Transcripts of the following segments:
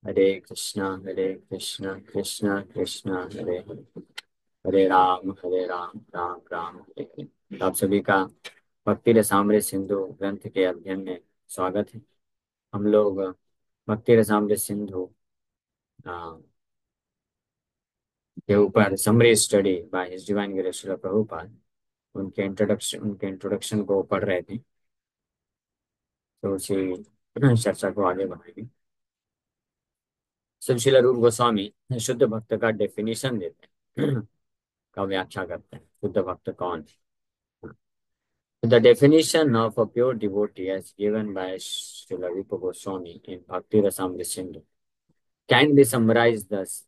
हरे कृष्णा कृष्णा कृष्णा हरे हरे, हरे राम राम हरे हरे। तो आप सभी का भक्ति रसामृत सिंधु ग्रंथ के अध्ययन में स्वागत है। हम लोग भक्ति रसामृत सिंधु आ, के ऊपर summary study by his divine grace Srila Prabhupada उनके इंट्रोडक्शन को पढ़ रहे थे। तो उसी चर्चा को आगे बढ़ाएंगे। सुशील रूप गोस्वामी शुद्ध भक्त का डेफिनेशन देते हैं का व्याख्या करते हैं शुद्ध भक्त कौन है। The definition of a pure devotee as given by Srila Rupa Goswami in Bhakti Rasamrita Sindhu can be summarized thus.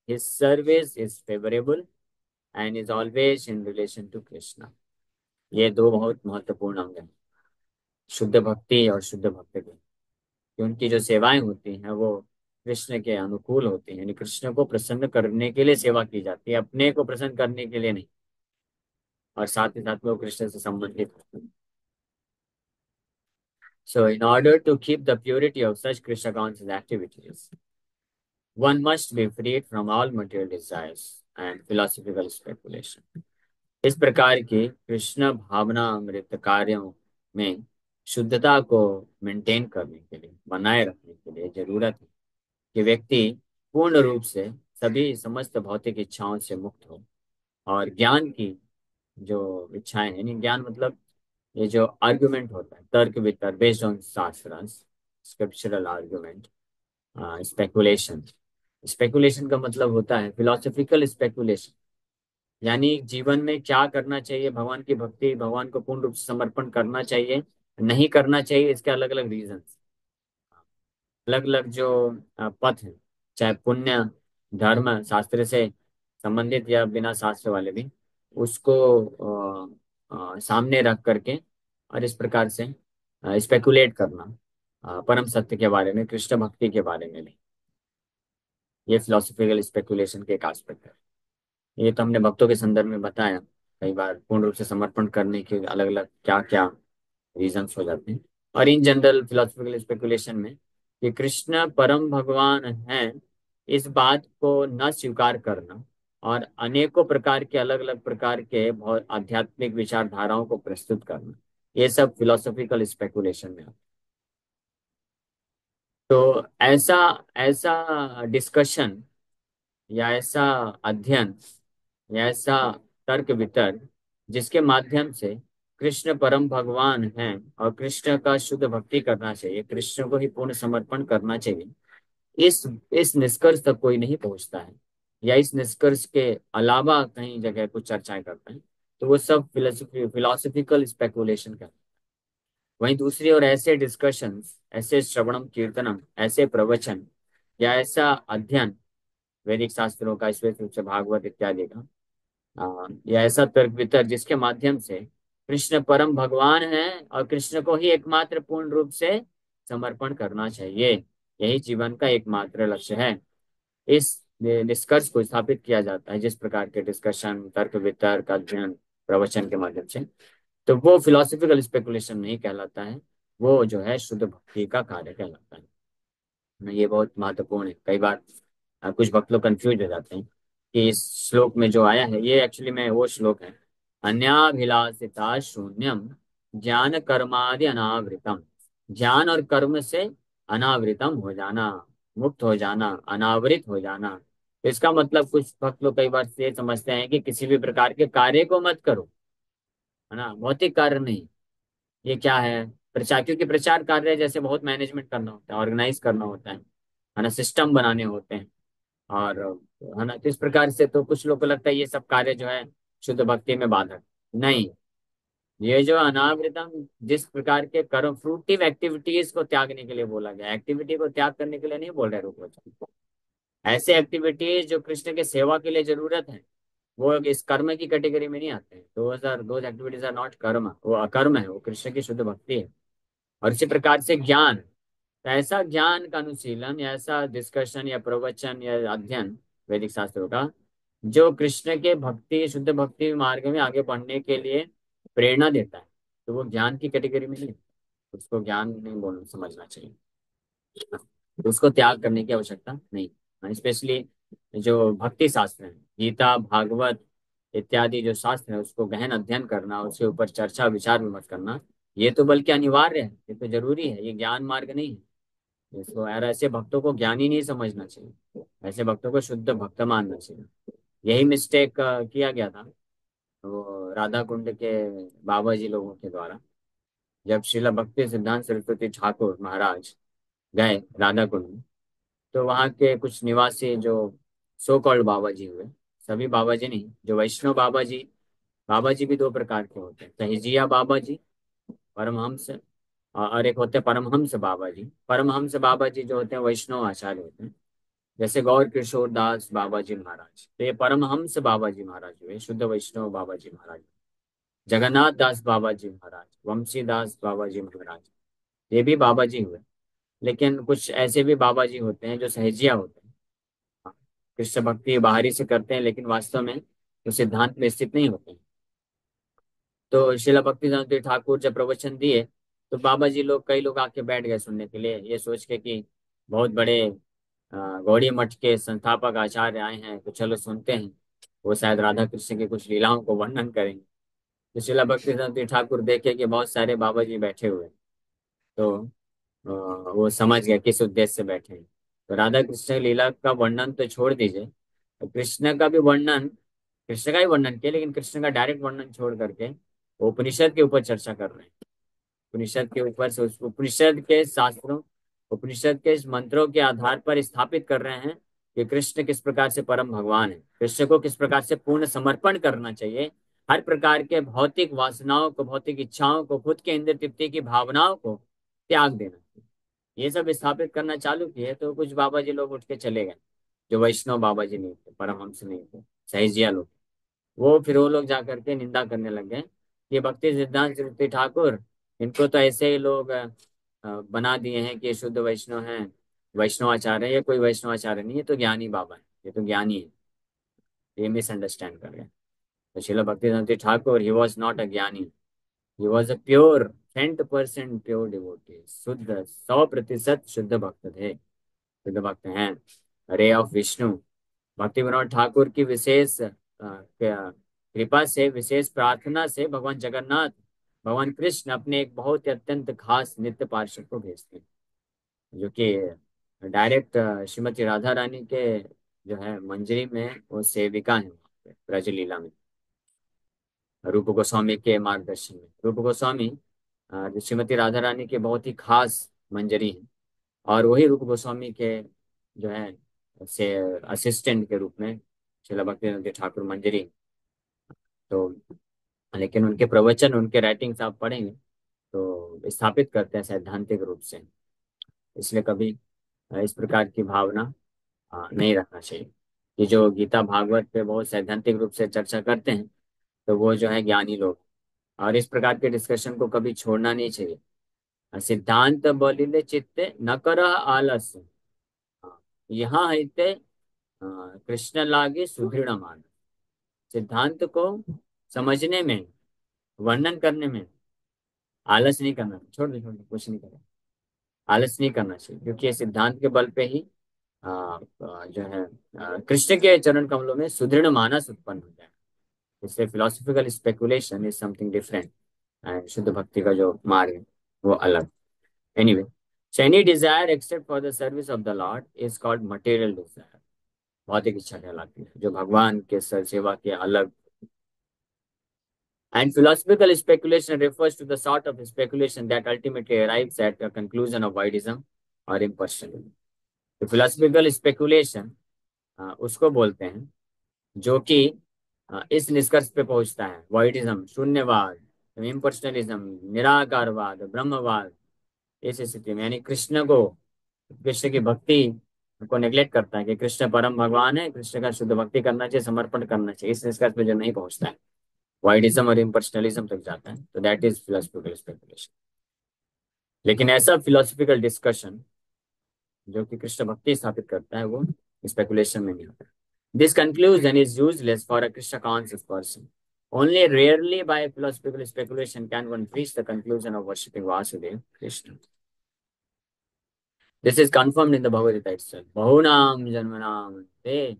His service is favorable and is always in relation to Krishna. ये दो बहुत महत्वपूर्ण अंग हैं, शुद्ध भक्ति और शुद्ध भक्त की। कि उनकी जो सेवाएं होती हैं वो कृष्ण के अनुकूल होती हैं, यानी कृष्ण को प्रसन्न करने के लिए सेवा की जाती है, अपने को प्रसन्न करने के लिए नहीं। और साथ ही साथ में वो कृष्ण से संबंधित होते हैं। So, in order to keep the purity of such Krishna conscious activities, one must be freed from all material desires and philosophical speculation. इस प्रकार की कृष्ण भावना अमृत कार्यों में शुद्धता को मेंटेन करने के लिए, बनाए रखने के लिए जरूरत है कि व्यक्ति पूर्ण रूप से सभी समस्त भौतिक इच्छाओं से मुक्त हो और ज्ञान की जो इच्छाएं, यानी ज्ञान मतलब ये जो आर्गुमेंट होता है, तर्क वितर्क बेस्ड ऑन शास्त्र, स्क्रिप्चरल आर्गुमेंट, स्पेकुलेशन। स्पेकुलेशन का मतलब होता है फिलोसफिकल स्पेकुलेशन, यानी जीवन में क्या करना चाहिए, भगवान की भक्ति, भगवान को पूर्ण रूप से समर्पण करना चाहिए, नहीं करना चाहिए, इसके अलग अलग रीजन, अलग अलग जो पथ है, चाहे पुण्य धर्म शास्त्र से संबंधित या बिना शास्त्र वाले भी, उसको सामने रख करके और इस प्रकार से स्पेकुलेट करना परम सत्य के बारे में, कृष्ण भक्ति के बारे में भी। ये फिलोसफिकल स्पेकुलेशन के एक एस्पेक्ट है। ये तो हमने भक्तों के संदर्भ में बताया कई बार, पूर्ण रूप से समर्पण करने के अलग अलग क्या क्या रीजंस हो जाते हैं। और इन जनरल फिलोसफिकल स्पेकुलेशन में कि कृष्ण परम भगवान हैं, इस बात को न स्वीकार करना और अनेकों प्रकार के अलग अलग प्रकार के बहुत आध्यात्मिक विचारधाराओं को प्रस्तुत करना, ये सब फिलोसफिकल स्पेकुलेशन में आता है। तो ऐसा ऐसा डिस्कशन या ऐसा अध्ययन या ऐसा तर्क वितर्क जिसके माध्यम से कृष्ण परम भगवान हैं और कृष्ण का शुद्ध भक्ति करना चाहिए, कृष्ण को ही पूर्ण समर्पण करना चाहिए, इस इस निष्कर्ष तक कोई नहीं पहुंचता है या इस निष्कर्ष के अलावा कहीं जगह कुछ चर्चाएं करते हैं, तो वो सब फिलोसफिकल स्पेकुलेशन का। वहीं दूसरी ओर ऐसे डिस्कशंस, ऐसे श्रवणम कीर्तनम, ऐसे प्रवचन या ऐसा अध्ययन वैदिक शास्त्रों का, विशेष रूप से भागवत इत्यादि का, या ऐसा तर्क वितर्क जिसके माध्यम से कृष्ण परम भगवान है और कृष्ण को ही एकमात्र पूर्ण रूप से समर्पण करना चाहिए, यही जीवन का एकमात्र लक्ष्य है। इस निष्कर्ष को स्थापित किया जाता है जिस प्रकार के डिस्कशन, तर्क वितर्क, अध्ययन, प्रवचन के माध्यम से, तो वो फिलोसफिकल स्पेकुलेशन नहीं कहलाता है, वो जो है शुद्ध भक्ति का कार्य कहलाता है। ये बहुत महत्वपूर्ण है। कई बार कुछ भक्त लोग कंफ्यूज हो जाते हैं कि इस श्लोक में जो आया है ये एक्चुअली में वो श्लोक है, अन्याभिलाषिता शून्यम ज्ञान कर्मादि अनावृतम। ज्ञान और कर्म से अनावृतम हो जाना, मुक्त हो जाना, अनावृत हो जाना। तो इसका मतलब कुछ भक्त लोग कई बार ये समझते हैं कि किसी भी प्रकार के कार्य को मत करो, है ना, भौतिक कार्य नहीं। ये क्या है, प्रचार, क्योंकि प्रचार कार्य जैसे बहुत मैनेजमेंट करना होता है, ऑर्गेनाइज करना होता है ना, सिस्टम बनाने होते हैं, और है ना, तो इस प्रकार से तो कुछ लोग को लगता है ये सब कार्य जो है शुद्ध भक्ति में बाधक नहीं। ये जो अनावृतम, जिस प्रकार के कर्म, फ्रूटिव एक्टिविटीज को त्यागने के लिए बोला गया, एक्टिविटी को त्याग करने के लिए नहीं बोल रहे रूप वचन। ऐसे एक्टिविटीज जो कृष्ण के सेवा के लिए जरूरत है, वो इस कर्म की कैटेगरी में नहीं आते हैं। दोज एक्टिविटीज आर नॉट कर्म, वो अकर्म है, वो कृष्ण की शुद्ध भक्ति है। और इसी प्रकार से ज्ञान, तो ऐसा ज्ञान का अनुशीलन या ऐसा डिस्कशन या प्रवचन या अध्ययन वैदिक शास्त्रों का जो कृष्ण के भक्ति, शुद्ध भक्ति मार्ग में आगे बढ़ने के लिए प्रेरणा देता है, तो वो ज्ञान की कैटेगरी में नहीं, उसको ज्ञान नहीं बोलना, समझना चाहिए। तो उसको त्याग करने की आवश्यकता नहीं। स्पेशली जो भक्ति शास्त्र है, गीता, भागवत इत्यादि जो शास्त्र है, उसको गहन अध्ययन करना, उसके ऊपर चर्चा विचार विमर्श करना, ये तो बल्कि अनिवार्य है, ये तो जरूरी है, ये ज्ञान मार्ग नहीं है। इसको यार ऐसे भक्तों को ज्ञानी नहीं समझना चाहिए, ऐसे भक्तों को शुद्ध भक्त मानना चाहिए। यही मिस्टेक किया गया था वो राधा कुंड के बाबा जी लोगों के द्वारा। जब श्रीला भक्ति सिद्धांत सरस्वती ठाकुर महाराज गए राधा कुंड में, तो वहाँ के कुछ निवासी जो सो कॉल्ड बाबा जी हुए, सभी बाबा जी नहीं, जो वैष्णव बाबा जी भी दो प्रकार के होते हैं, सहजिया बाबा जी, परमहंस, और एक होते हैं परमहंस बाबा जी। परमहंस बाबा जी जो होते हैं वैष्णव आचार्य होते हैं, जैसे गौर किशोर दास बाबा जी महाराज, तो ये परमहंस बाबा जी महाराज हुए, शुद्ध वैष्णव बाबा जी महाराज। जगन्नाथ दास बाबा जी महाराज, वंशी दास बाबा जी महाराज, ये भी बाबा जी हुए। लेकिन कुछ ऐसे भी बाबा जी होते हैं जो सहजिया होते हैं, हाँ, कृष्ण भक्ति बाहरी से करते हैं लेकिन वास्तव में वो सिद्धांत में स्थित नहीं होते हैं। तो शिला भक्ति सिद्धांत ठाकुर जब प्रवचन दिए, तो बाबा जी लोग, कई लोग आके बैठ गए सुनने के लिए, ये सोच के कि बहुत बड़े गौड़ी मठ के संस्थापक आचार्य आए हैं, तो चलो सुनते हैं, वो शायद राधा कृष्ण की कुछ लीलाओं को वर्णन करेंगे। तो शिला भक्ति सिद्धांत ठाकुर देखे कि बहुत सारे बाबा जी बैठे हुए हैं, तो वो समझ गए किस उद्देश्य से बैठे हैं। तो राधा कृष्ण की लीला का वर्णन तो छोड़ दीजिए, तो कृष्ण का भी वर्णन, कृष्ण का ही वर्णन किया, लेकिन कृष्ण का डायरेक्ट वर्णन छोड़ करके वो उपनिषद के ऊपर चर्चा कर रहे हैं। उपनिषद के ऊपर से उपनिषद के शास्त्रों, उपनिषद के मंत्रों के आधार पर स्थापित कर रहे हैं कि कृष्ण किस प्रकार से परम भगवान है, कृष्ण को किस प्रकार से पूर्ण समर्पण करना चाहिए, हर प्रकार के भौतिक वासनाओं को, भौतिक इच्छाओं को, खुद के इंद्र तृप्ति की भावनाओं को त्याग देना चाहिए। ये सब स्थापित करना चालू किए, तो कुछ बाबा जी लोग उठ के चले गए, जो वैष्णव बाबा जी नहीं थे, परमहंस नहीं थे, सहजिया लोग, वो लोग जा करके निंदा करने लग गए कि भक्ति सिद्धांत सरस्वती ठाकुर, इनको तो ऐसे ही लोग बना दिए हैं कि ये शुद्ध वैष्णव हैं, वैष्णवाचार्य है। ये कोई वैष्णवाचार्य नहीं है, तो ज्ञानी बाबा है, ये तो ज्ञानी है। ये मिसअंडरस्टैंड कर गए। तो Srila Bhakti Siddhanta Thakur, he was not a ज्ञानी, he was a pure 100% pure devotee, शुद्ध 100% शुद्ध भक्त थे, शुद्ध भक्त हैं। रे ऑफ विष्णु, भक्ति विनोद ठाकुर की विशेष कृपा से, विशेष प्रार्थना से भगवान जगन्नाथ, भगवान कृष्ण अपने एक बहुत ही अत्यंत खास नित्य पार्षद को भेजते हैं, जो कि डायरेक्ट श्रीमती राधा रानी के जो है मंजरी में वो सेविका है वहाँ पे ब्रजलीला में, रूप गोस्वामी के मार्गदर्शन में। रूप गोस्वामी जो श्रीमती राधा रानी के बहुत ही खास मंजरी है, और वही रूप गोस्वामी के जो है से असिस्टेंट के रूप में श्रील भक्ति ठाकुर मंजरी। तो लेकिन उनके प्रवचन, उनके राइटिंग्स आप पढ़ेंगे तो स्थापित करते हैं सैद्धांतिक रूप से, इसलिए कभी इस प्रकार की भावना नहीं रखना चाहिए कि जो गीता भागवत पे बहुत सैद्धांतिक रूप से चर्चा करते हैं, तो वो जो है ज्ञानी लोग। और इस प्रकार के डिस्कशन को कभी छोड़ना नहीं चाहिए। सिद्धांत बोलिले चित्ते न कर आलस, यहाँ हिते कृष्ण लागे सुदृढ़ मान। सिद्धांत को समझने में, वर्णन करने में आलस नहीं करना, छोड़ दो कुछ नहीं करना, आलस नहीं करना चाहिए, क्योंकि ये सिद्धांत के बल पे ही जो है कृष्ण के चरण कमलों में सुदृढ़ मानस उत्पन्न हो जाए। इसलिए philosophical speculation is something different, and शुद्ध भक्ति का जो मार्ग है वो अलग। Anyway, so any desire except for the service of the Lord is called material desire, भौतिक इच्छा कहलाती है, जो भगवान के सेवा के अलग। And philosophical speculation refers to the sort of speculation that ultimately arrives at a conclusion of voidism or impersonalism. तो philosophical speculation उसको बोलते हैं जो कि इस निष्कर्ष पे पहुंचता है, voidism शून्यवाद, impersonalism निराकारवाद, ब्रह्मवाद, इस स्थिति में, यानी कृष्ण को, कृष्ण की भक्ति को नेग्लेक्ट करता है कि कृष्ण परम भगवान है, कृष्ण का शुद्ध भक्ति करना चाहिए, समर्पण करना चाहिए, इस निष्कर्ष पे जो नहीं पहुंचता है, वाइडिज्म और इम्पर्सनलिज्म तक जाता है, तो दैट इज फिलोसफिकल स्पेकुलेशन। लेकिन ऐसा फिलोसफिकल डिस्कशन जो कि कृष्ण भक्ति स्थापित करता है, वो स्पेकुलेशन में नहीं होता। This conclusion is useless for a Krishna conscious person. Only rarely by philosophical speculation can one reach the conclusion of worshipping Vasudev Krishna. This is confirmed in the Bhagavad Gita itself. Bahunam janmanam te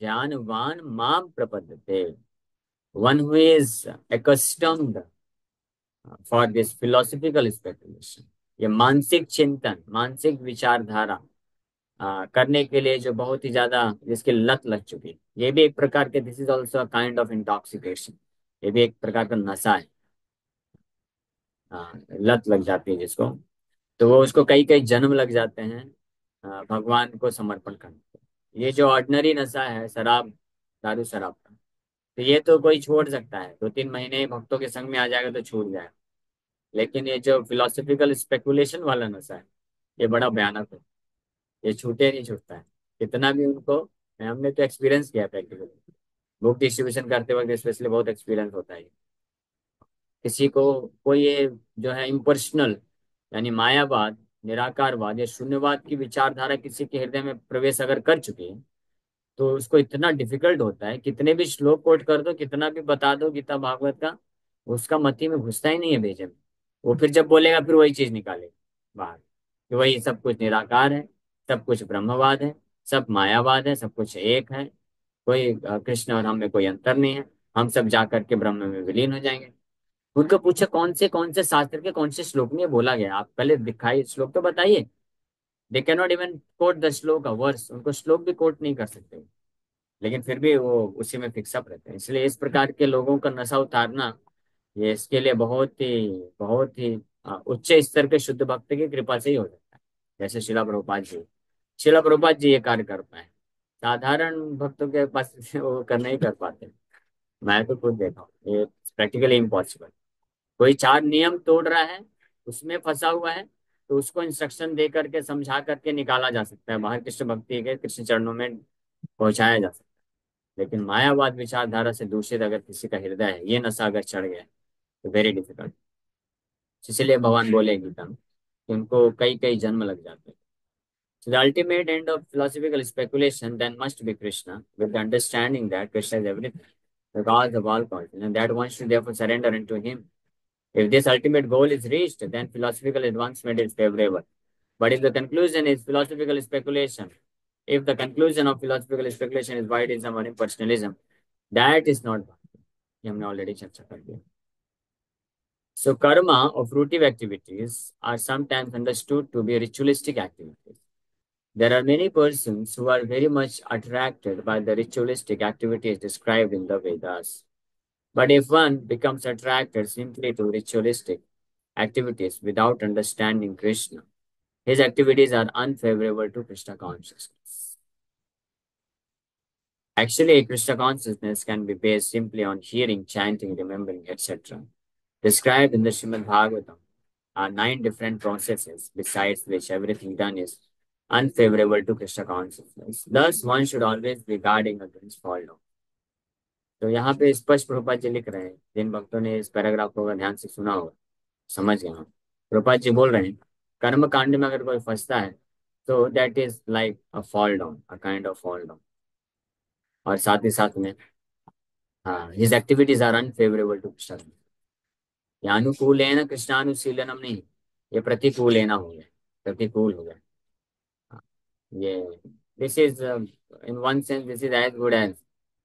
jnanvan mam prapadyate. One who is accustomed for this philosophical speculation, ये मानसिक चिंतन, मानसिक विचारधारा करने के लिए जो बहुत ही ज्यादा जिसकी लत लग चुकी है, ये भी एक प्रकार के, this is also kind of intoxication, ये भी एक प्रकार का नशा है। लत लग जाती है जिसको, तो वो उसको कई कई जन्म लग जाते हैं भगवान को समर्पण करने को। ये जो ऑर्डिनरी नशा है शराब, दारू शराब का, तो ये तो कोई छोड़ सकता है, 2-3 महीने भक्तों के संग में आ जाएगा तो छूट जाएगा। लेकिन ये जो फिलोसफिकल स्पेकुलेशन वाला नशा है, ये बड़ा भयानक है, ये छूटे नहीं छूटता है कितना भी उनको। हमने तो एक्सपीरियंस किया प्रैक्टिकली, बुक डिस्ट्रीब्यूशन करते वक्त स्पेशली बहुत एक्सपीरियंस होता है। किसी को कोई ये जो है इम्पर्सनल, यानी मायावाद, निराकारवाद या शून्यवाद की विचारधारा किसी के हृदय में प्रवेश अगर कर चुकी है, तो उसको इतना डिफिकल्ट होता है, कितने भी श्लोक कोट कर दो, कितना भी बता दो गीता भागवत का, उसका मति में घुसता ही नहीं है भेजे में। वो फिर जब बोलेगा फिर वही चीज निकालेगा बाहर, कि वही सब कुछ निराकार है, सब कुछ ब्रह्मवाद है, सब मायावाद है, सब कुछ एक है, कोई कृष्ण और हम में कोई अंतर नहीं है, हम सब जा करके ब्रह्म में विलीन हो जाएंगे। उनको पूछा कौन से शास्त्र के कौन से श्लोक में ये बोला गया, आप पहले दिखाइए, श्लोक तो बताइए। They can not even quote the shloka, verse, उनको श्लोक भी कोट नहीं कर सकते, लेकिन फिर भी वो उसी में फिक्सअप रहते हैं। इसलिए इस प्रकार के लोगों का नशा उतारना, ये इसके लिए बहुत ही उच्च स्तर के शुद्ध भक्त की कृपा से ही हो जाता है। जैसे शिला प्रभुपाद जी ये कार्य कर पाए, साधारण भक्तों के पास वो कर नहीं कर पाते। मैं तो खुद देखा हूँ, ये प्रैक्टिकली इम्पॉसिबल। कोई 4 नियम तोड़ रहा है, उसमें फंसा हुआ है, तो उसको इंस्ट्रक्शन दे करके समझा करके निकाला जा सकता है बाहर, कृष्ण भक्ति के कृष्ण चरणों में पहुंचाया जा सकता है। लेकिन मायावाद विचारधारा से दूषित अगर किसी का हृदय है, ये नशा अगर चढ़ गया है, तो वेरी डिफिकल्ट। इसलिए भगवान बोले गीता में कि उनको कई कई जन्म लग जाते हैं। So the ultimate end of philosophical speculation then must be Krishna, with the understanding that Krishna is everything, the cause of all causes, and that one should therefore surrender unto him. If this ultimate goal is reached, then philosophical advancement is favorable. But if the conclusion is philosophical speculation, if the conclusion of philosophical speculation is voidism or impersonalism, that is not bhakti. ये हमने already चर्चा कर दिया। So karma of fruitive activities are sometimes understood to be ritualistic activities. There are many persons who are very much attracted by the ritualistic activities described in the Vedas. But if one becomes attracted simply to ritualistic activities without understanding Krishna, his activities are unfavorable to Krishna consciousness. Actually, Krishna consciousness can be based simply on hearing, chanting, remembering, etc. Described in the Srimad Bhagavatam are 9 different processes, besides which everything done is unfavorable to Krishna consciousness. Thus, one should always be guarding against fall down. तो यहाँ पे स्पष्ट प्रभुपाद जी लिख रहे हैं, जिन भक्तों ने इस पैराग्राफ को अगर ध्यान से सुना हो, समझ गए हो, प्रभुपाद जी बोल रहे हैं कर्म कांड में अगर कोई फंसता है, तो that is like a fall down, a kind of fall down. और साथ ही साथ में हाँ, his activities are unfavourable to Krishna. ये अनुकूल है ना, कृष्णानुशीलनम नहीं, ये प्रतिकूल है ना हो गया, प्रतिकूल हो गया। हाँ, ये this is in one sense this is as good as,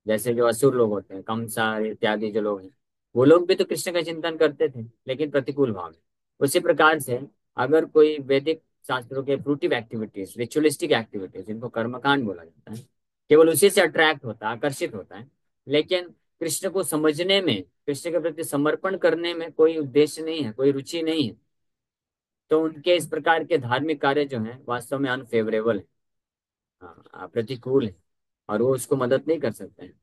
जैसे जो असुर लोग होते हैं, कंसा इत्यादि जो लोग हैं, वो लोग भी तो कृष्ण का चिंतन करते थे, लेकिन प्रतिकूल भाव में। उसी प्रकार से अगर कोई वैदिक शास्त्रों के फ्रूटिव एक्टिविटीज, रिचुअलिस्टिक एक्टिविटीज, जिनको कर्मकांड बोला जाता है, केवल उसी से अट्रैक्ट होता है, आकर्षित होता है, लेकिन कृष्ण को समझने में, कृष्ण के प्रति समर्पण करने में कोई उद्देश्य नहीं है, कोई रुचि नहीं है, तो उनके इस प्रकार के धार्मिक कार्य जो हैं वास्तव में अनफेवरेबल है, प्रतिकूल है, और वो उसको मदद नहीं कर सकते हैं।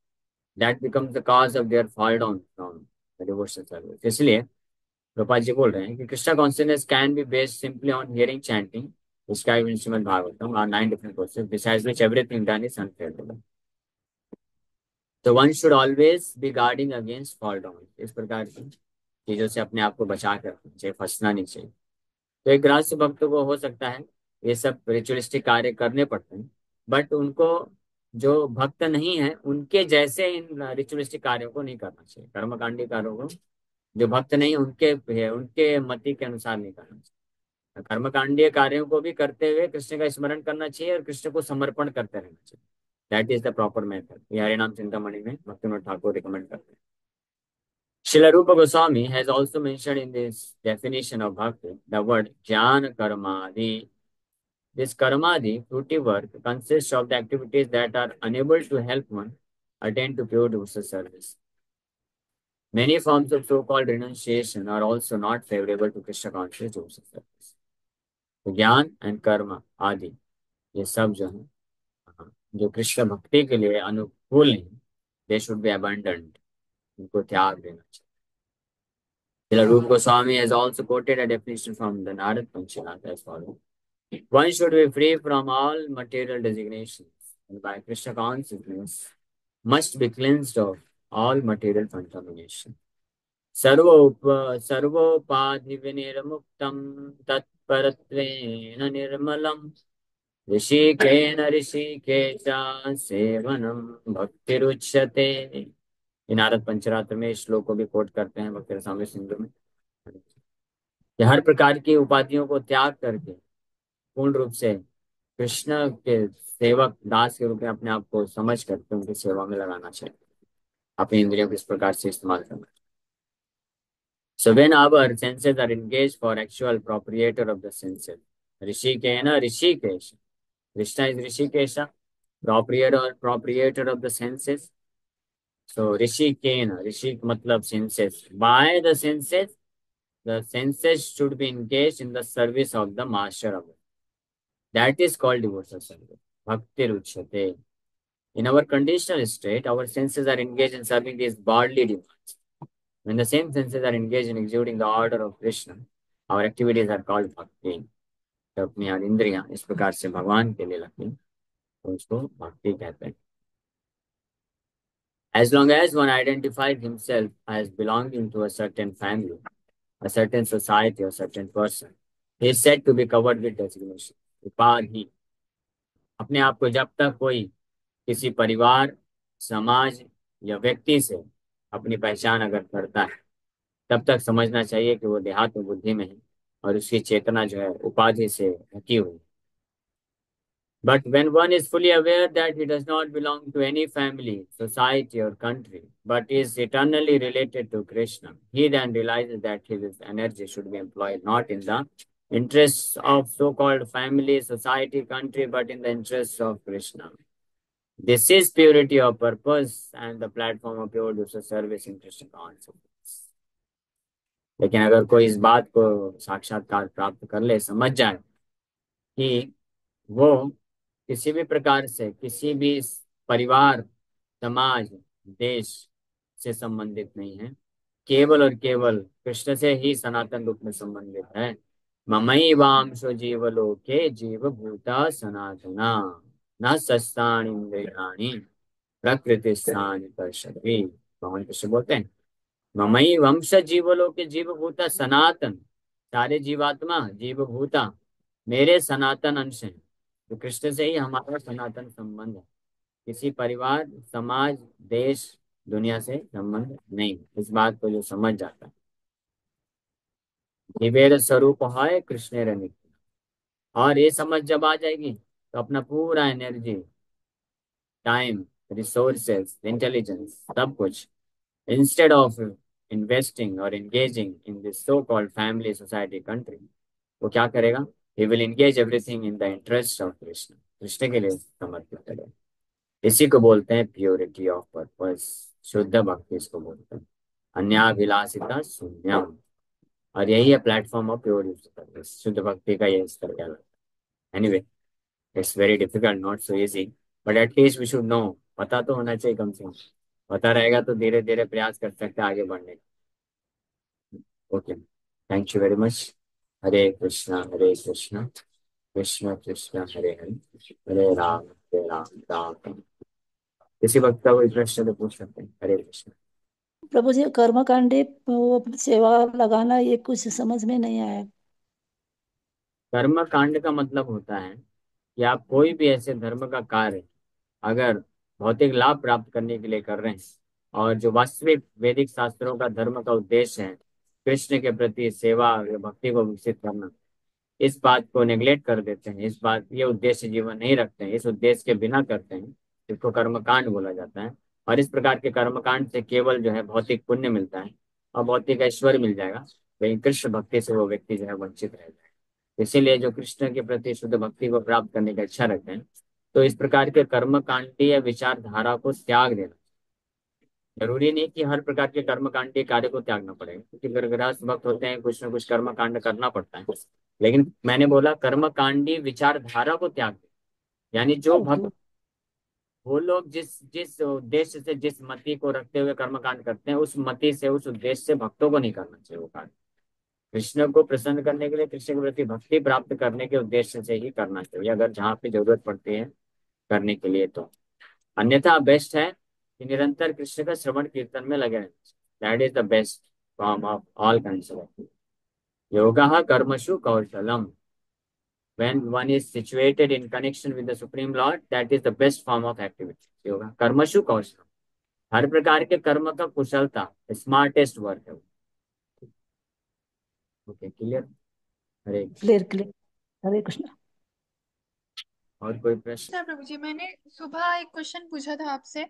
That becomes the cause of their fall down from the devotional service. इसलिए प्रभुपाद जी बोल रहे हैं कि Krishna consciousness can be based simply on hearing, chanting, described in Srimad Bhagavatam are 9 different processes, besides which everything done is unfavorable. So one should always be guarding against fall down. इस प्रकार की चीजों से अपने आप को बचा कर रखना चाहिए, फंसना नहीं चाहिए। तो एक गृहस्थ भक्त को हो सकता है ये सब रिचुअलिस्टिक कार्य करने पड़ते हैं, बट उनको, जो भक्त नहीं है उनके जैसे इन रिचुअलिस्टिक कार्यों को नहीं करना चाहिए, कर्मकांडी कार्यों को जो भक्त नहीं उनके उनके मति के अनुसार नहीं करना चाहिए। कर्मकांडीय कार्यों को भी करते हुए कृष्ण का स्मरण करना चाहिए और कृष्ण को समर्पण करते रहना चाहिए। That is the proper method. ये हरिनाम चिंतामणि में भक्तिविनोद ठाकुर रिकमेंड करते हैं। Srila Rupa Goswami has also mentioned in this definition of bhakti the word jnana karmadi. This karmadi, fruity work, consists of the activities that are unable to help one attain to pure devotional service. Many forms of so-called renunciation are also not favorable to Krishna conscious devotional service. तो ज्ञान and कर्म आदि ये सब जो है, जो कृष्ण भक्ति के लिए अनुकूल नहीं, दे शुड बी अबंडेंड, उनको त्याग देना चाहिए। Srila Rupa Goswami has also quoted a definition from the Narad Panchayat as follows. One should be free from all material designations and by Krishna consciousness must be cleansed of all material contamination. सर्वोपाधि विनिर्मुक्तं तत्परत्वेन निर्मलम् ऋषिकेन ऋषिकेशा सेवनम भक्तिरुच्यते। ये नारद पंचरात्र में इस श्लोक को भी coat करते हैं भक्ति रसामृत सिंधु में, कि हर प्रकार की उपाधियों को त्याग करके पूर्ण रूप से कृष्ण के सेवक दास के रूप में अपने आप को समझ करके उनकी सेवा में लगाना चाहिए, अपनी इंद्रियों को इस प्रकार से इस्तेमाल करना चाहिए। So when our senses are engaged for actual proprietor of the senses, Rishikena Rishikesha, Krishna is Rishikesha, proprietor of the senses. So Rishikena, Rishik matlab senses. By the senses should be engaged in the service of the master of it. That is called devotional service. Bhakti Ruchyate. In our conditional state, our senses are engaged in serving these bodily demands. When the same senses are engaged in executing the order of Krishna, our activities are called bhakti. तो अपनी इंद्रियां इस प्रकार से भगवान के लिए लगती तो उसको भक्ति कहते हैं। As long as one identifies himself as belonging to a certain family, a certain society, or certain person, he is said to be covered with designation. उपाधि, अपने आप को जब तक कोई किसी परिवार, समाज या व्यक्ति से अपनी पहचान अगर करता है, तब तक समझना चाहिए कि वो देहात्म बुद्धि में है और उसकी चेतना जो है उपाधि से ढकी हुई। But when one is fully aware that he does not belong to any family, society, or country, but is eternally related to Krishna, he then realizes that his energy should be employed not in the interests of so-called family, society, country, but in the interests of Krishna. This is purity of purpose and the platform of pure devotional service in Krishna consciousness. लेकिन अगर कोई इस बात को साक्षात्कार प्राप्त कर ले, समझ जाए कि वो किसी भी प्रकार से किसी भी परिवार, समाज, देश से संबंधित नहीं है, केवल और केवल कृष्ण से ही सनातन रूप में संबंधित है। ममई वांशो जीवलोके जीव भूता सनातना न सस्तानि इंद्रियाणि प्रकृति स्थान कर्षति। भगवान कृष्ण बोलते हैं ममई वंश जीवलोके जीव भूता सनातन, सारे जीवात्मा जीव भूता मेरे सनातन अंश हैं। तो कृष्ण से ही हमारा सनातन संबंध है, किसी परिवार, समाज, देश, दुनिया से संबंध नहीं। इस बात को जो समझ जाता है, निवेद स्वरूप है कृष्ण नित्य, और ये समझ जब आ जाएगी तो अपना पूरा एनर्जी, टाइम, रिसोर्सेस, इंटेलिजेंस, सब कुछ इंस्टेड ऑफ इन्वेस्टिंग और engaging in this so called family, society, country, वो क्या करेगा? He will engage everything in the interest of Krishna, Krishna के लिए समर्पित करेगा। इसी को बोलते हैं प्योरिटी ऑफ पर्पस, शुद्ध भक्ति इसको बोलते हैं, अन्याभिलाषिता शून्यम। और यही है प्लेटफॉर्म ऑफ प्योर सर्विस, शुद्ध भक्ति का यही स्तर कहलाता है। Anyway, it's very difficult, not so easy, but at least we should know, पता तो होना चाहिए कम से कम। पता रहेगा तो धीरे धीरे प्रयास कर सकते हैं आगे बढ़ने का। Okay, thank you very much. Hare Krishna Krishna Krishna Hare Hare, Hare Ram Ram Ram. किसी वक्त का कोई प्रश्न तो पूछ सकते हैं। हरे कृष्ण। प्रभु जी, कर्म कांडे वो सेवा लगाना, ये कुछ समझ में नहीं आया। कर्म कांड का मतलब होता है कि आप कोई भी ऐसे धर्म का कार्य अगर भौतिक लाभ प्राप्त करने के लिए कर रहे हैं, और जो वास्तविक वैदिक शास्त्रों का धर्म का उद्देश्य है कृष्ण के प्रति सेवा या भक्ति को विकसित करना, इस बात को नेग्लेक्ट कर देते हैं, इस बात ये उद्देश्य जीवन नहीं रखते हैं, इस उद्देश्य के बिना करते हैं, इसको कर्मकांड बोला जाता है। और इस प्रकार के कर्मकांड से केवल जो है भौतिक पुण्य मिलता है और भौतिक ऐश्वर्य मिल जाएगा, लेकिन कृष्ण भक्ति से वो व्यक्ति जो है वंचित रह जाएगा। इसीलिए जो कृष्ण के प्रति शुद्ध भक्ति को प्राप्त करने की इच्छा रखते हैं, तो इस प्रकार के कर्मकांडीय विचारधारा को त्याग देना। जरूरी नहीं कि हर प्रकार के कर्मकांडीय कार्य को त्यागना पड़ेगा, क्योंकि अगर गृहस्थ भक्त होते हैं कुछ ना कुछ कर्मकांड करना पड़ता है, लेकिन मैंने बोला कर्मकांडी विचारधारा को त्याग दे। यानी जो भक्त, बिल्कुल। वो लोग जिस जिस उद्देश्य से, जिस मति को रखते हुए कर्मकांड करते हैं, उस मति से, उस उद्देश्य से भक्तों को नहीं करना चाहिए वो कार्य। कृष्ण को प्रसन्न करने के लिए, कृष्ण के प्रति भक्ति प्राप्त करने के उद्देश्य से ही करना चाहिए, अगर जहाँ पे जरूरत पड़ती है करने के लिए तो। अन्यथा बेस्ट है कि निरंतर कृष्ण का श्रवण कीर्तन में लगे रहना। That is the best form of all kinds of yoga कर्मसु कौशलम। When one is situated in connection with the Supreme Lord, that is the best form of activity. Yoga कर्मशु कौशल, हर प्रकार के कर्म का कुशलता, स्मार्टेस्ट वर्क है वो। Okay, clear. Hare Krishna. Clear clear. Hare Krishna. और कोई प्रश्न? अच्छा प्रभु जी, मैंने सुबह एक क्वेश्चन पूछा था आपसे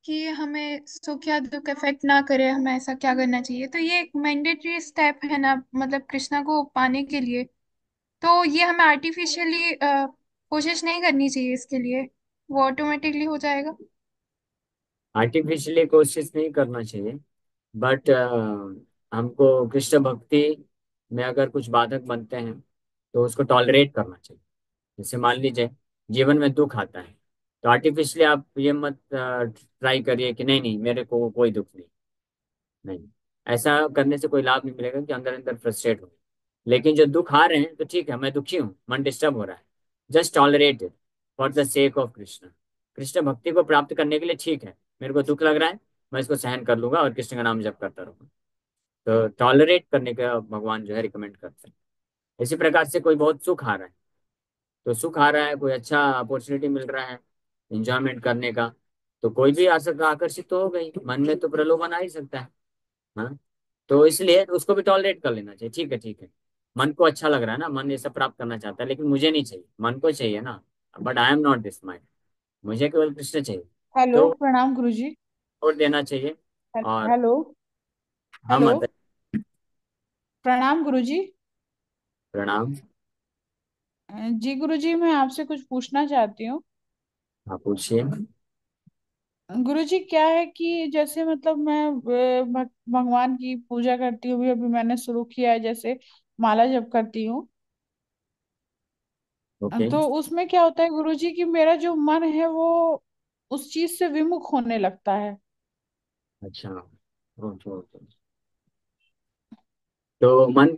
कि हमें सुख या दुख इफेक्ट ना करे, हमें ऐसा क्या करना चाहिए। तो ये एक मैंडेटरी स्टेप है ना, मतलब कृष्णा को पाने के लिए। तो ये हमें आर्टिफिशियली कोशिश नहीं करनी चाहिए इसके लिए, वो ऑटोमेटिकली हो जाएगा। आर्टिफिशियली कोशिश नहीं करना चाहिए, बट हमको कृष्ण भक्ति में अगर कुछ बाधक बनते हैं तो उसको टॉलरेट करना चाहिए। जैसे मान लीजिए जीवन में दुख आता है, तो आर्टिफिशियली आप ये मत ट्राई करिए कि नहीं नहीं मेरे को कोई दुख नहीं। नहीं, ऐसा करने से कोई लाभ नहीं मिलेगा कि अंदर अंदर फ्रस्ट्रेट हो। लेकिन जो दुख आ रहे हैं तो ठीक है, मैं दुखी हूँ, मन डिस्टर्ब हो रहा है, just tolerate it for the sake of Krishna. Krishna भक्ति को प्राप्त करने के लिए ठीक है, मेरे को दुख लग रहा है, मैं इसको सहन कर लूंगा और कृष्ण का नाम जप करता रहूंगा। तो टॉलरेट करने का भगवान जो है रिकमेंड करते हैं। इसी प्रकार से कोई बहुत सुख आ रहा है, तो सुख आ रहा है, कोई अच्छा अपॉर्चुनिटी मिल रहा है इंजॉयमेंट करने का, तो कोई भी आसक्त आकर्षित तो हो गई, मन में तो प्रलोभन आ ही सकता है। हाँ, तो इसलिए उसको भी टॉलरेट कर लेना चाहिए। ठीक है ठीक है, मन को अच्छा लग रहा है ना, मन ये सब प्राप्त करना चाहता है, लेकिन मुझे नहीं चाहिए, मन को चाहिए ना। But I am not this mind, मुझे केवल कृष्ण चाहिए। हेलो, तो प्रणाम गुरुजी। छोड़ देना चाहिए। और हेलो। हाँ हेलो। माता। प्रणाम गुरुजी। प्रणाम। जी गुरुजी, मैं आपसे कुछ पूछना चाहती हूँ। हाँ पूछिए। गुरुजी क्या है कि जैसे मतलब मैं भगवान की पूजा करती हूँ, अभी अभी मैंने शुरू किया है, जैसे माला जप करती हूँ। ओके। तो उसमें क्या होता है गुरुजी कि मेरा जो मन है वो उस चीज से विमुख होने लगता है। अच्छा, ओके ओके। तो मन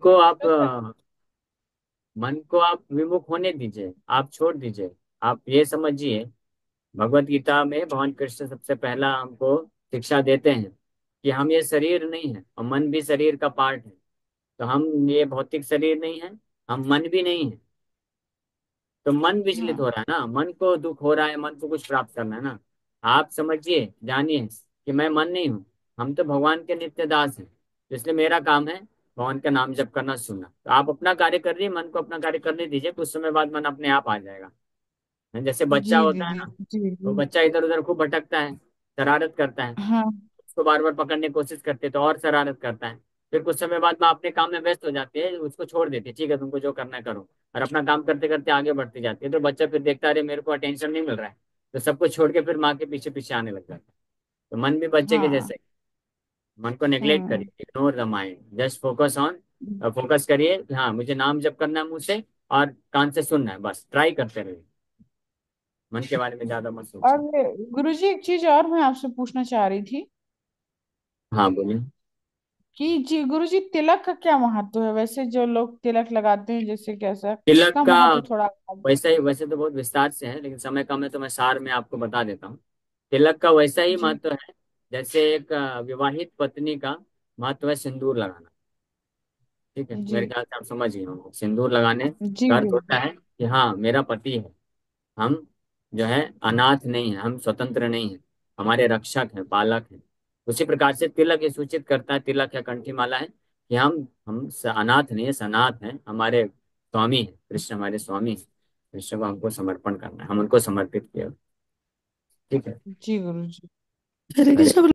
को आप विमुख होने दीजिए, आप छोड़ दीजिए। आप ये समझिए, भगवत गीता में भगवान कृष्ण सबसे पहला हमको शिक्षा देते हैं कि हम ये शरीर नहीं है और मन भी शरीर का पार्ट है। तो हम ये भौतिक शरीर नहीं है, हम मन भी नहीं है। तो मन विचलित हाँ हो रहा है ना, मन को दुख हो रहा है, मन को कुछ प्राप्त करना है ना। आप समझिए, जानिए कि मैं मन नहीं हूँ, हम तो भगवान के नित्य दास हैं। तो इसलिए मेरा काम है भगवान का नाम जप करना, सुनना। तो आप अपना कार्य कर रही है, मन को अपना कार्य करने दीजिए, कुछ समय बाद मन अपने आप आ जाएगा। जैसे बच्चा जी होता है दीदी। ना, जी तो जी। बच्चा इधर उधर खूब भटकता है, शरारत करता है, हाँ उसको बार बार पकड़ने की कोशिश करते तो और शरारत करता है। फिर कुछ समय बाद में अपने काम में व्यस्त हो जाती है, उसको छोड़ देती है, ठीक है तुमको जो करना है करो, और अपना काम करते करते आगे बढ़ती जाती है। तो बच्चा फिर देखता है अरे मेरे को अटेंशन नहीं मिल रहा है, तो सब कुछ छोड़ के फिर माँ के पीछे पीछे आने लग जाता है। तो मन भी बच्चे के हाँ। जैसे, मन को नेग्लेक्ट हम्म। करिए, ignore the mind, just focus on, focus करिए कि हाँ मुझे नाम जप करना है मुंह से और कान से सुनना है, बस ट्राई करते रहिए, मन के बारे में ज्यादा मत और सोचिए। गुरुजी एक चीज और मैं आपसे पूछना चाह रही थी हाँ बोलिए। कि जी गुरुजी, तिलक का क्या महत्व है? वैसे जो लोग तिलक लगाते हैं, जैसे कैसा तिलक उसका का महत्व थोड़ा। वैसे तो बहुत विस्तार से है, लेकिन समय कम है तो मैं सार में आपको बता देता हूँ। तिलक का वैसा ही जी महत्व है जैसे एक विवाहित पत्नी का महत्व है सिंदूर लगाना। ठीक है, जी। मेरे ख्याल से आप समझ गए होंगे। सिंदूर लगाने जी का अर्थ होता बिल्कुल। है कि हाँ मेरा पति है, हम जो है अनाथ नहीं है, हम स्वतंत्र नहीं है, हमारे रक्षक हैं, पालक हैं। उसी प्रकार से तिलक ये सूचित करता है, तिलक या कंठी माला है कि हम अनाथ नहीं है, सनाथ हैं, हमारे स्वामी है, कृष्ण हमारे स्वामी हैं। कृष्ण को हमको समर्पण करना है, हम उनको समर्पित किया। ठीक है। जी गुरु जी। हरे हरे कृष्ण।